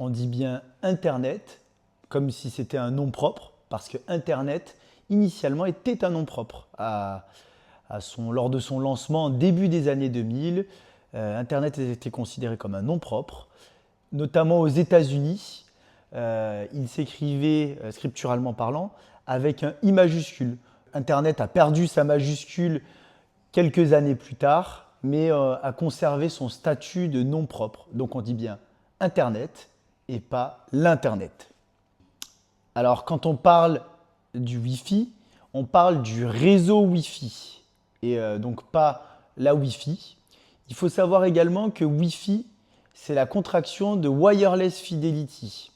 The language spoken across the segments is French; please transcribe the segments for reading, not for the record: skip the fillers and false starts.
on dit bien Internet, comme si c'était un nom propre, parce que Internet, initialement, était un nom propre. Lors de son lancement en début des années 2000, Internet était considéré comme un nom propre, notamment aux États-Unis. Il s'écrivait, scripturalement parlant, avec un I majuscule. Internet a perdu sa majuscule quelques années plus tard, mais a conservé son statut de nom propre. Donc on dit bien Internet et pas l'Internet. Alors quand on parle du Wi-Fi, on parle du réseau Wi-Fi et donc pas la Wi-Fi. Il faut savoir également que Wi-Fi, c'est la contraction de Wireless Fidelity,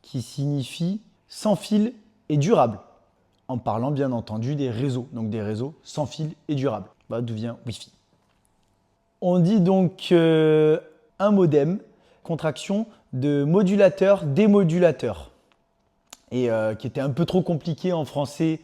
qui signifie sans fil et durable, en parlant bien entendu des réseaux, donc des réseaux sans fil et durables. Bah, d'où vient Wi-Fi. On dit donc un modem, contraction de modulateur-démodulateur, et qui était un peu trop compliqué en français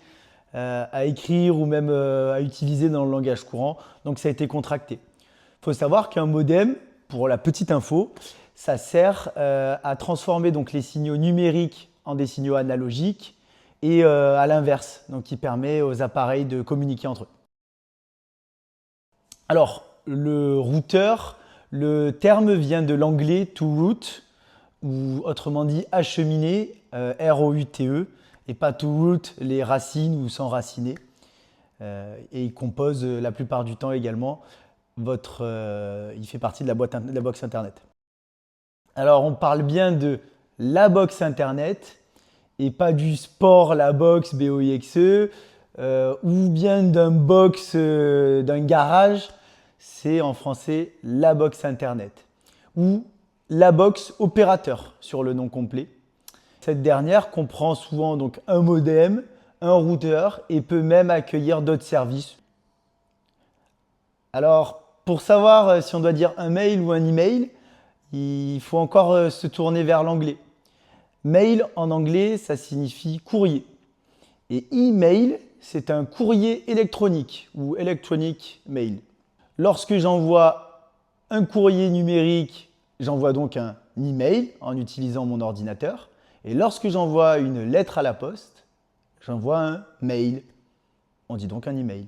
à écrire ou même à utiliser dans le langage courant, donc ça a été contracté. Il faut savoir qu'un modem, pour la petite info, ça sert à transformer donc les signaux numériques en des signaux analogiques et à l'inverse, donc qui permet aux appareils de communiquer entre eux. Alors, le routeur, le terme vient de l'anglais to route, ou autrement dit acheminer, R-O-U-T-E, et pas to root, les racines ou s'enraciner. Et il compose la plupart du temps également il fait partie de la box Internet. Alors, on parle bien de la box Internet et pas du sport, la box, B-O-I-X-E, ou bien d'un garage. C'est en français la box Internet ou la box opérateur sur le nom complet. Cette dernière comprend souvent donc un modem, un routeur et peut même accueillir d'autres services. Alors, pour savoir si on doit dire un mail ou un email, il faut encore se tourner vers l'anglais. Mail en anglais, ça signifie courrier. Et email, c'est un courrier électronique ou electronic mail. Lorsque j'envoie un courrier numérique, j'envoie donc un email en utilisant mon ordinateur. Et lorsque j'envoie une lettre à la poste, j'envoie un mail. On dit donc un email.